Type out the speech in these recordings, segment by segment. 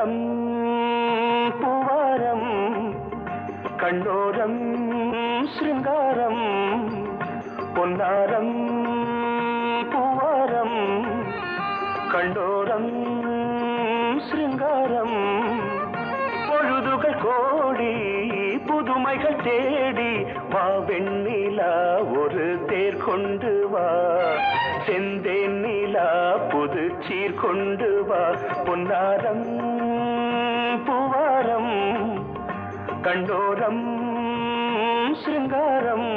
பொன்னாரம் பூவாரம் கண்ணோரம் சிருங்காரம் பொன்னாரம் பூவாரம் கண்டோரம் சிருங்காரம் பொழுதுகள் கோடி புதுமைகள் தேடி வா வெண்ணிலா ஒரு தேர் கொண்டு வா செந்தேன் நிலா புது சீர் கொண்டு வா பொன்னாரம் பூவாரம் கண்டோரம் சிருங்காரம்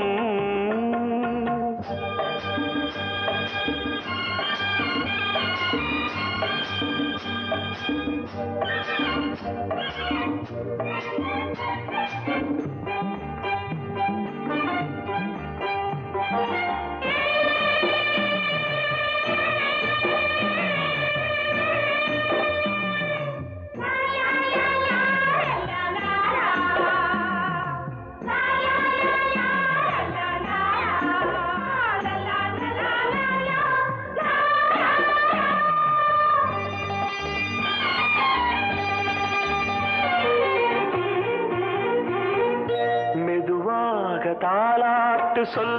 தாலாட்டு சொல்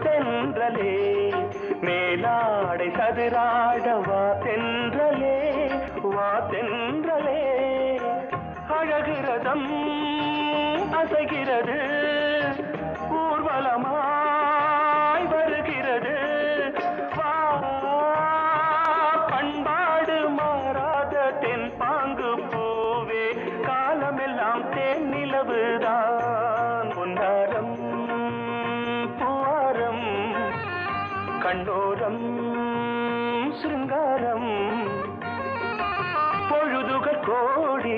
தென்றலே மேலாடை சதுராட வா தென்றலே அழகிறதம் அசைகிறது ஊர்வலமாய் வருகிறது வா பண்பாடு மாறாத தென் பாங்கு பூவே காலமெல்லாம் தேன் நிலவுதான் பொன்னாரம் பூவாரம் கண்ணோரம் சிருங்காரம் பொழுதுகள் கோடி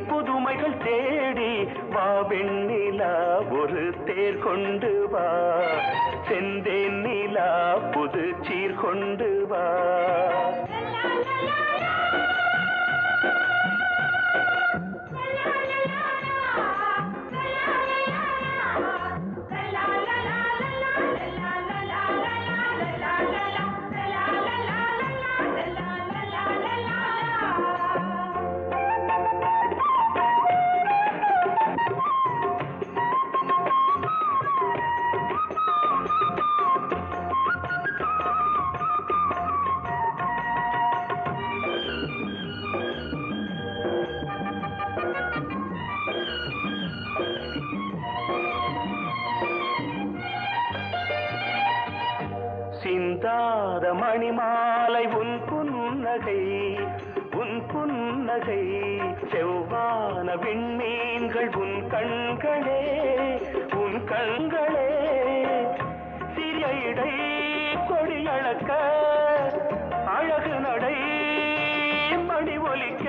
புதுமைகள் தேடி வா வெண்ணிலா ஒரு தேர் கொண்டு வா செந்தேன் நிலா புது சீர் கொண்டு வா சிந்தாத மணிமாலை உன் புன்னகை செவ்வான விண்மீன்கள் உன் கண்களே சிறிய இடை கொடியளக்க அழகு நடை மணி ஒலிக்க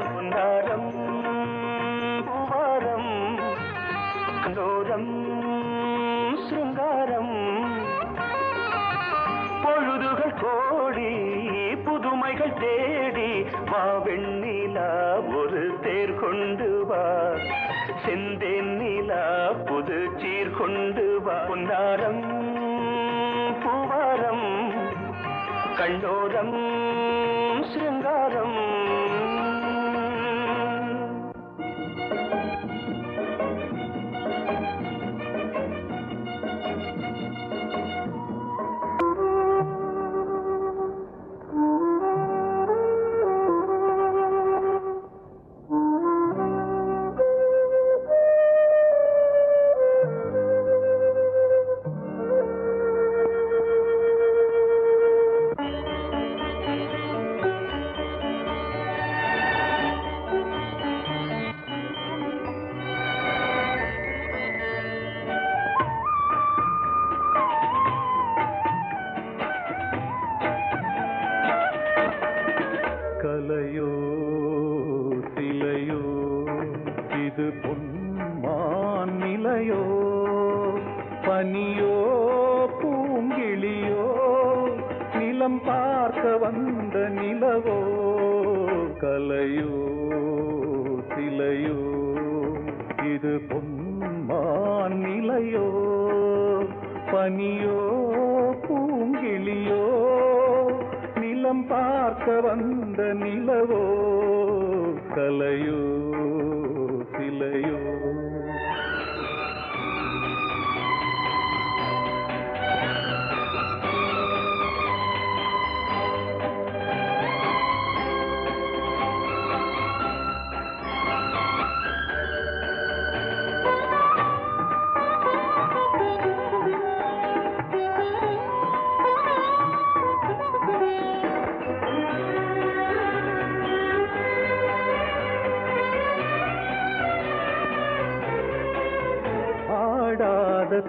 பொன்னாரம் பூவாரம் கண்டோரம் சிருங்காரம் பொழுதுகள் கோடி புதுமைகள் தேடி வா வெண்ணிலா ஒரு தேர் கொண்டு வா செந்தேன் நிலா புது சீர் கொண்டு வா பொன்னாரம் பூவாரம் கண்டோரம் சிருங்காரம் கலையோ சிலையோ இது பொன்மான் நிலையோ பனியோ பூங்கிளியோ நிலம் பார்க்க வந்த நிலவோ கலையோ சிலையோ இது பொன்மான் நிலையோ பனியோ பூங்கிளியோ நிலம் நிலம் பார்க்க வந்த நிலவோ கலையோ சிலையோ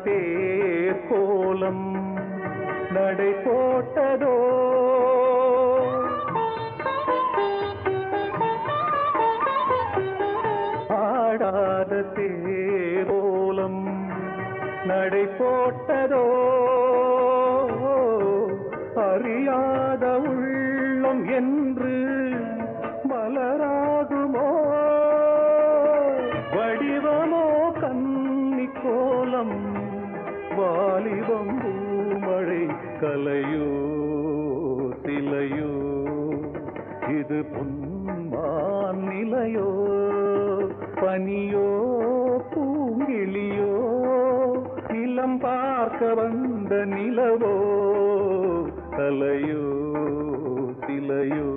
தேர் கோலம் நடை போட்டதோ ஆடாத தேரோலம் நடை போட்டதோ அறியாத உள்ளம் என்று மலராகுமோ வடிவமோ கன்னி கோலம் வாலிபம் பூமழை கலையோ சிலையோ இது பொன்மான் நிலையோ பனியோ பூங்கிளியோ நிலம் பார்க்க வந்த நிலவோ கலையோ சிலையோ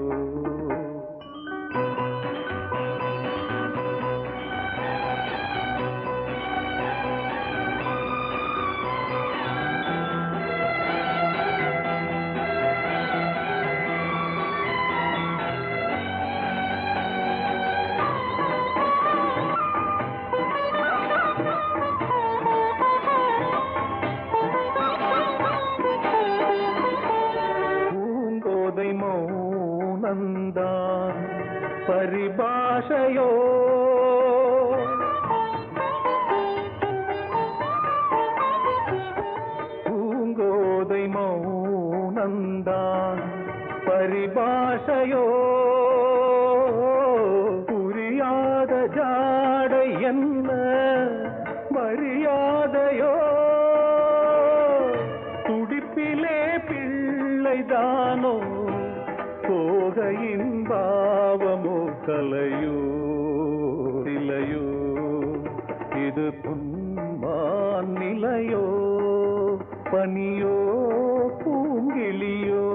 மௌனந்தான் பரிபாஷையோ பூங்கோதை மௌனந்தான் பரிபாஷையோ புரியாத ஜாடை என்ன மரியாதையோ துடிப்பிலே பிள்ளைதானோ போகையின் பாவமோ கலையோ சிலையோ இது பொன்மான் நிலையோ பனியோ பூங்கிளியோ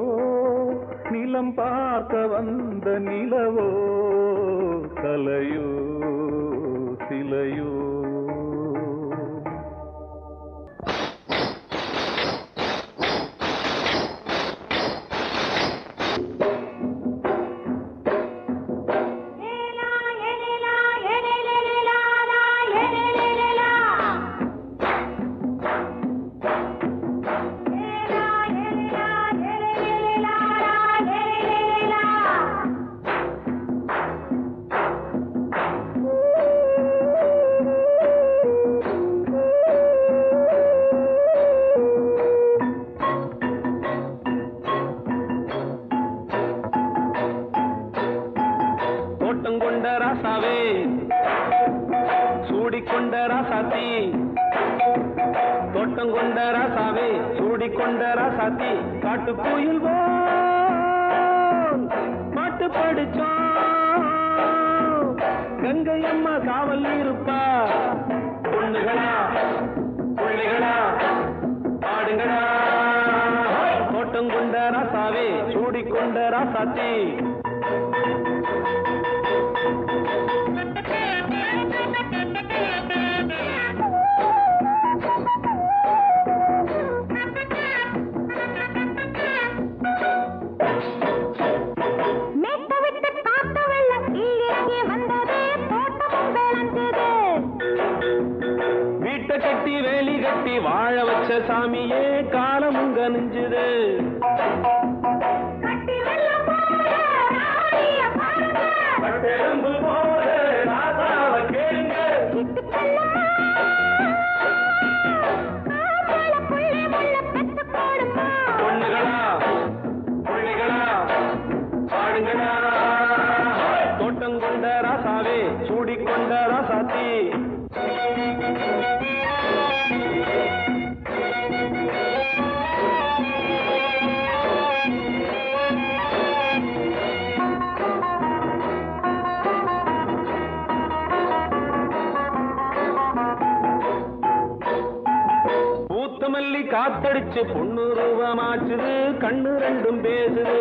நிலம் பார்க்க வந்த நிலவோ கலையோ சிலையோ சூடிக்கொண்ட ராசாத்தி தோட்டம் கொண்ட ராசாவே சூடிக்கொண்ட ராசாத்தி காட்டு கோயில் பாட்டு படிச்சோம் கங்கை அம்மா காவல் இருப்பா பொண்ணுகளா பிள்ளைகளா ஆடுங்களா தோட்டம் கொண்ட ராசாவே சூடிக்கொண்ட ராசாத்தி கட்டி வேலி கட்டி வாழ வச்ச சாமியே காலமுங்க நெஞ்சுது பொண்ணுகளா பிள்ளைகளா பாடுங்களா தோட்டம் கொண்ட ராசாவே சூடிக்கொண்ட ராசாத்தி காத்தடிச்சு பொண்ணு ரூபமாச்சுது கண்ணு ரெண்டும் பேசுது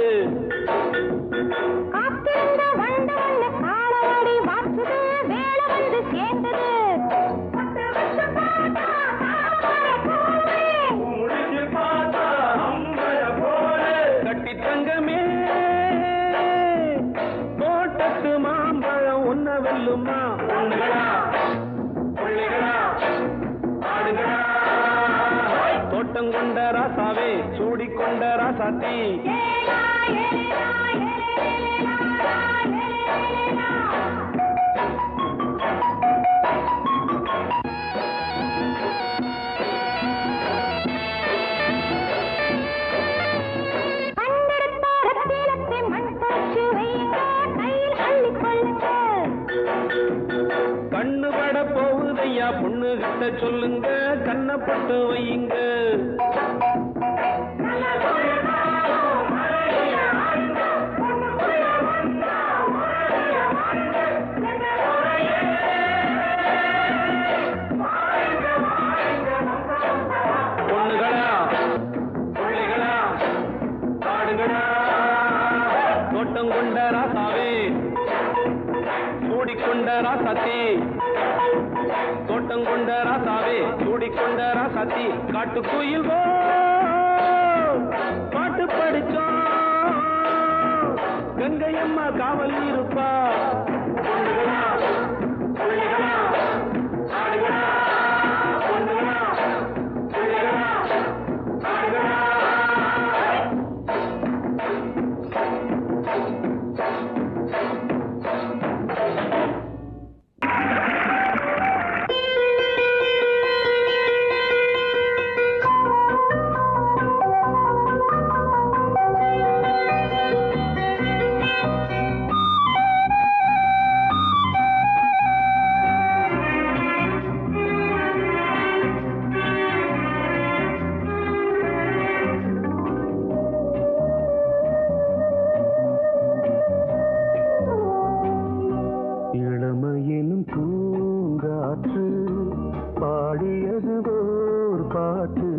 கட்டி தங்கமே தோட்டத்து மாம்பழம் ஒன்ன வெல்லுமா பொண்ணுகளா பிள்ளைகளா ஆடுகளா தோட்டம் கொண்ட ராசாவே சூடிக்கொண்ட ராசாத்தி கண்ணு பட போகுதையா பொண்ணு கிட்ட சொல்லுங்க கண்ணப்பட்டு வையுங்க பொண்ணுகளா பிள்ளைகளா ஆடுகளா தோட்டம் கொண்ட ராசாவே சூடிக்கொண்ட ராசாத்தி தோட்டம் கொண்ட ராசாவே சூடிக்கொண்ட ராசாத்தி காட்டுக்குயில் பாட்டு படிச்சோம் கங்கையம்மா காவல் இருப்பா பொண்ணுகளா பிள்ளைகளா ஆடுகளா பொண்ணுகளா பிள்ளைகளா ஆடுகளா இளமையினும் பூங்காற்று பாடியது ஓர் பாட்டு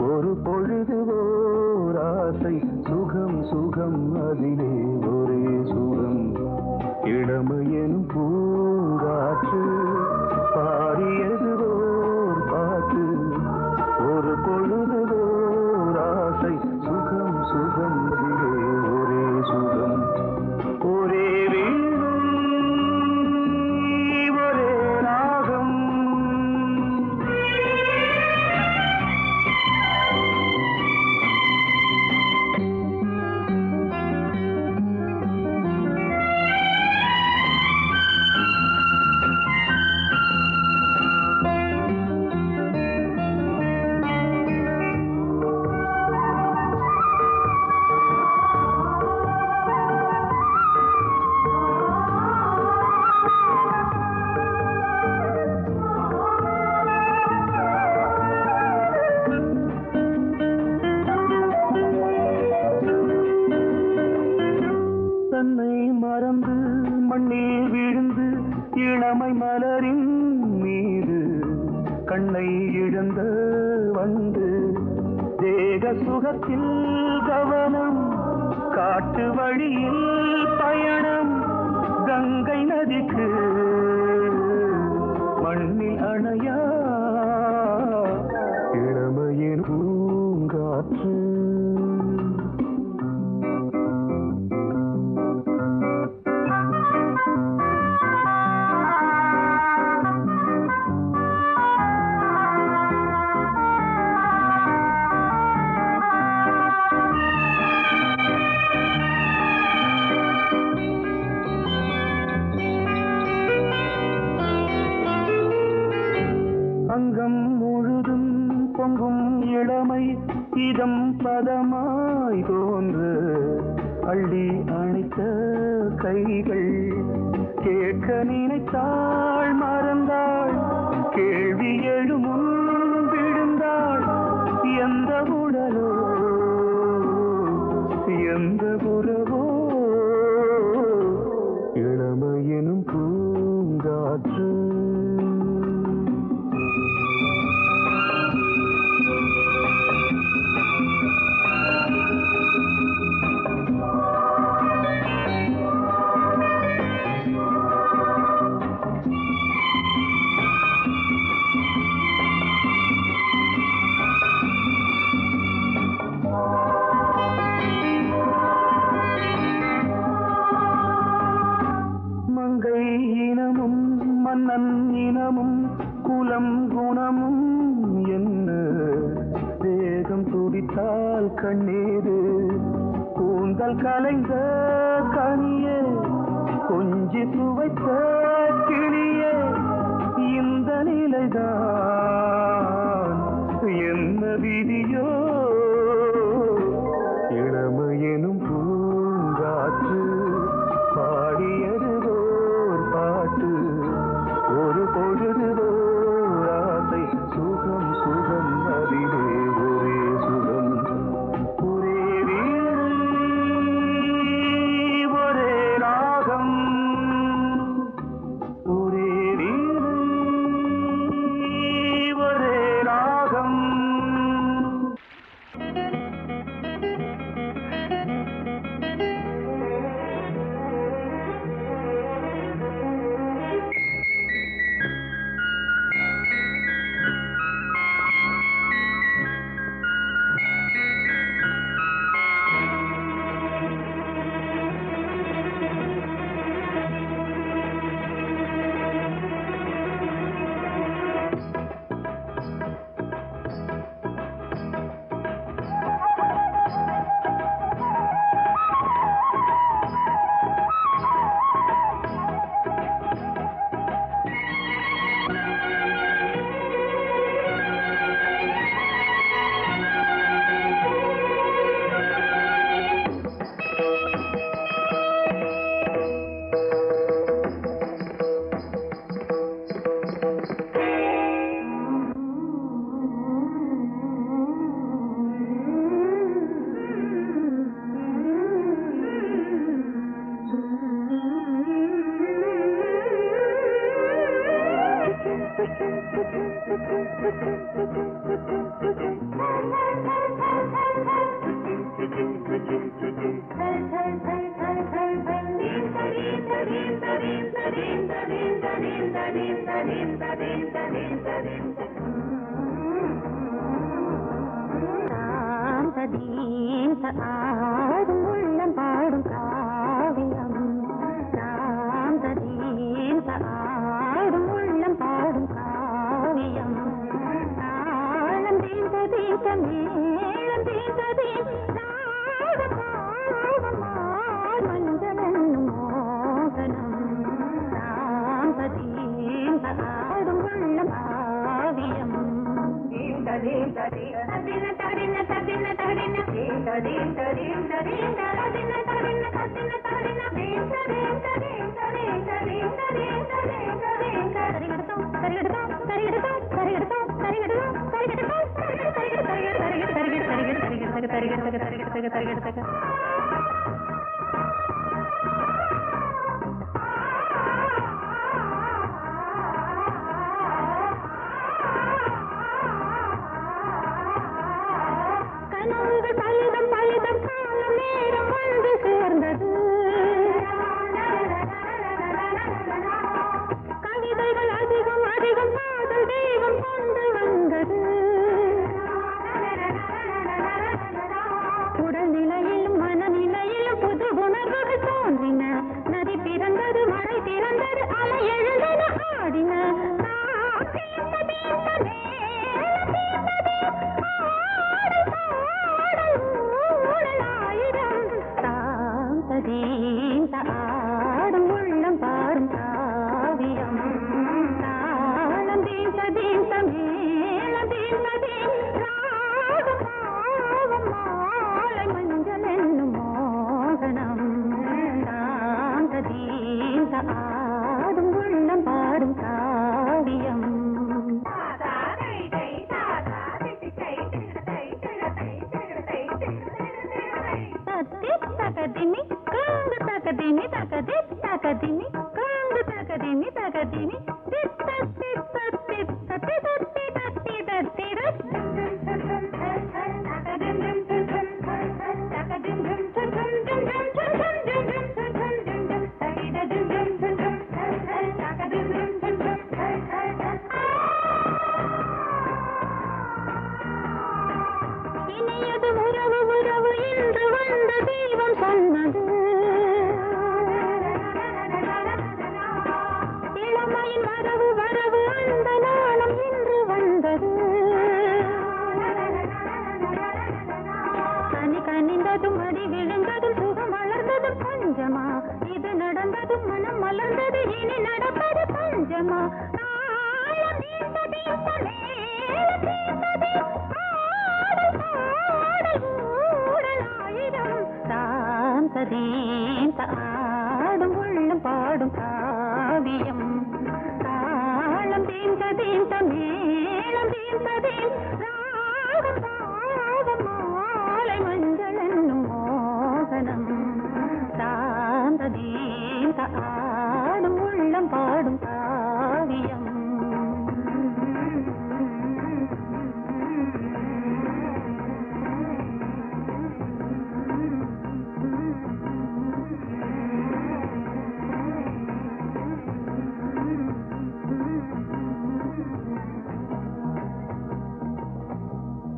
ஒரு பொழுது ஓர் ஆசை சுகம் சுகம் அதிலே ஒரே சுகம் இளமையினும் பூங்காற்று பாடியது ஓர் பாட்டு ஒரு பொழுது ஓர் ஆசை சுகம் சுகம் அதிலே ஒரே சுகம் ஒரே தன்னை மறந்து மண்ணில் விழுந்து இளமை மலரின் மீது கண்ணை இழந்த வந்து தேக சுகத்தில் கவனம் காட்டு வழியில் பயணம் கங்கை நதிக்கு மண்ணில் அணையா இளமையின் பூங்காற்று அங்கம் முழுதும் பொங்கும் இளமை இதம் பதமாய் தோன்று அள்ளி அணைத்த கைகள் கேட்க நினைத்தாள் மறந்தாள் கேள்வி எழுமுன் விழுந்தாள் எந்த உடலோ எந்த உறவோ இளமையினும் பூங்காற்று நன்னினமும் குலம் குணமும் என்ன வேகம் துடித்தால் கண்ணீரு கூந்தல் கலைந்த கனியே கொஞ்சி சுவைத்த கிளியே இந்த நிலைதான் என்ன விதியோ இளமையெனும் பூங்காற்று பாடியதுவோர் பாட்டு ஒரு பொழுதுவோர் ஆசை சுகம் சுகம் அதிலே ஒரே சுகம் ஒரே வீடு ஒரே ராகம் ஒரே வீடு ஒரே ராகம். ஆடும் உள்ளம் பாடும் காவியம் ஆடும் உள்ளம் பாடும் காவியம் தாளம் தீர்ந்த மேளம் தீர்ந்ததே மஞ்சளும் மோகனம் ஆடும் உள்ளம் காவியம் பலிதம் காலம் நேரம் வந்து சேர்ந்தது கவிதைகள் அதிகம் அதிகம் காதல் தெய்வம் கொண்டு வந்தது உடல்நிலையிலும் மனநிலையிலும் புது உணர்வுகள் தோன்றின நதி பிறந்தது மழை திறந்தது அலை எழுந்தன ஆடின ஆடும் உள்ளம் பாடும் காவியம் தாளம் தீர்ந்த மேளம் தீர்ந்ததே மாலை மஞ்சள் என்னும் மோகனம் ஆடும் உள்ளம் பாடும் காவியம் தகதினி காங்கு தகதினி தகதி தகதினி காங்கு தகதினி தகதினி தித்த தித்த தித்த தித்தி தத்தி தத்தி இனியது உறவு உறவு என்று வந்த தெய்வம் சொன்னது இளமையின் வரவு வரவு அந்த நாளம் இன்று வந்தது கனி கனிந்ததும் அடி விழுந்ததும் சுகம் வளர்ந்ததும் பஞ்சமா இது நடந்ததும் மனம் மலர்ந்தது இனி நடப்பது பஞ்சமா தாளம் நீண்டது மேளம் நீண்டது ஆடல் பாடல் ஊடல் ஆயிரம் தான் சதீன் ஆடும் உள்ளம் பாடும் காவியம்